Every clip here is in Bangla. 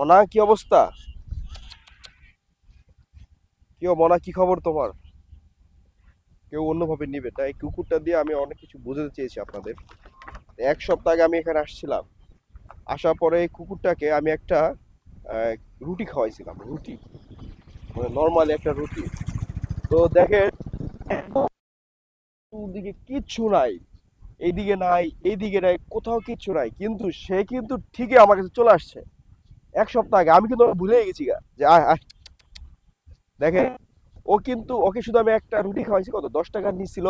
মনা, কি অবস্থা? মনা, কি খবর তোমার? কেউ অন্যভাবে নিবে তাই কুকুরটা দিয়ে আমি অনেক কিছু বোঝাতে চেয়েছি আপনাদের। 1 সপ্তাহ আগে আমি এখানে আসছিলাম। আসার পরে এই কুকুরটাকে আমি একটা আহ, রুটি খাওয়াইছিলাম, রুটি, মানে নর্মালি একটা রুটি। তো দেখেন, দিকে কিচ্ছু নাই, এইদিকে নাই, এইদিকে নাই, কোথাও কিচ্ছু নাই, কিন্তু সে কিন্তু ঠিকই আমার কাছে চলে আসছে। 1 সপ্তাহ আগে আমি কিন্তু ভুলে গেছি গা যে আয় আয়। দেখেন, ও কিন্তু, ওকে শুধু আমি একটা রুটি খাওয়াইছি, কত 10 টাকা নিছিল।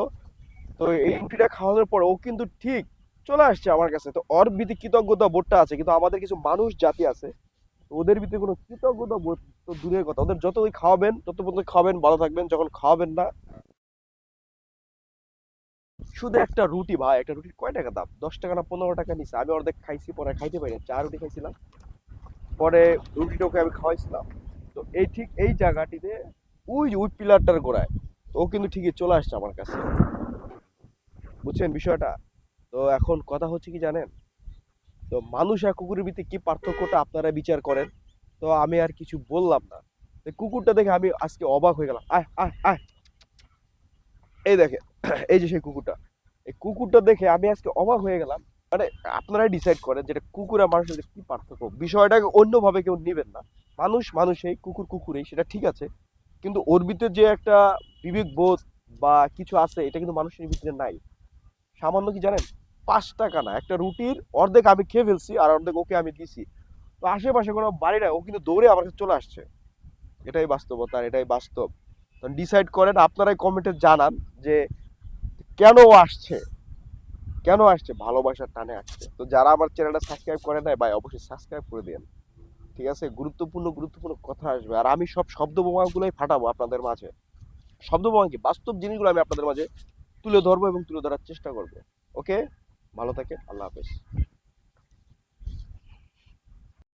তো এই রুটিটা খাওয়ানোর পর ও কিন্তু ঠিক চলে আসছে আমার কাছে। তো ওর ভিতরে কৃতজ্ঞতা বোধটা আছে, কিন্তু আমাদের কিছু মানুষ জাতি আছে, তো ওদের ভিতরে কোনো কৃতজ্ঞতা বোধ তো দূরের কথা। ওদের যত ওই খাওয়াবেন তত পর্যন্ত খাওয়াবেন, ভালো থাকবেন, যখন খাওয়াবেন না। শুধু একটা রুটি ভাই, একটা রুটির কয় টাকা দাম? 10 টাকা না 15 টাকা নিছে। আমি অর্ধেক খাইছি, পরে খাইতে পারি না, 4 রুটি খাইছিলাম। পরে রুটিটা ওকে আমি খাওয়াইছিলাম। তো এই ঠিক এই জায়গাটিতে, ওই যে ওই পিলারটার গোড়ায়, তো ও কিন্তু ঠিকই চলে আসছে আমার কাছে। বুঝছেন বিষয়টা? তো এখন কথা হচ্ছে কি জানেন, তো মানুষ আর কুকুরের ভিতরে কি পার্থক্যটা আপনারা বিচার করেন। তো আমি আর কিছু বললাম না। তো কুকুরটা দেখে আমি আজকে অবাক হয়ে গেলাম। আয় আয় আয়, এই দেখেন, এই যে সেই কুকুরটা। এই কুকুরটা দেখে আমি আজকে অবাক হয়ে গেলাম। মানে আপনারাই ডিসাইড করেন যেটা কুকুর আর মানুষের মধ্যে কি পার্থক্য। বিষয়টাকে অন্যভাবে কেউ নেবেন না। মানুষ মানুষই, কুকুর কুকুরই, সেটা ঠিক আছে। কিন্তু ওর ভিতরে যে একটা বিবেক বোধ বা কিছু আছে, এটা কিন্তু মানুষের ভিতরে নাই। সামান্য কি জানেন, 5 টাকা না, একটা রুটির অর্ধেক আমি খেয়ে ফেলছি আর অর্ধেক ওকে আমি দিছি। তো আশেপাশে কোনো বাড়ি না, ও কিন্তু দৌড়ে আমার কাছে চলে আসছে। এটাই বাস্তবতা আর এটাই বাস্তব। তো ডিসাইড করেন, আপনারাই কমেন্টে জানান যে কেন ও আসছে, কেন আসছে, ভালোবাসার টানে আসছে। তো যারা আমার চ্যানেলটা সাবস্ক্রাইব করে নাই ভাই, অবশ্যই সাবস্ক্রাইব করে দেন। ঠিক আছে, গুরুত্বপূর্ণ গুরুত্বপূর্ণ কথা আসবে, আর আমি সব শব্দ বোমাগুলোই ফাটাবো আপনাদের মাঝে। শব্দ বোমা কি, বাস্তব জিনিসগুলো আমি আপনাদের মাঝে তুলে ধরবো এবং তুলে ধরার চেষ্টা করবো। ওকে, ভালো থাকেন, আল্লাহ হাফেজ।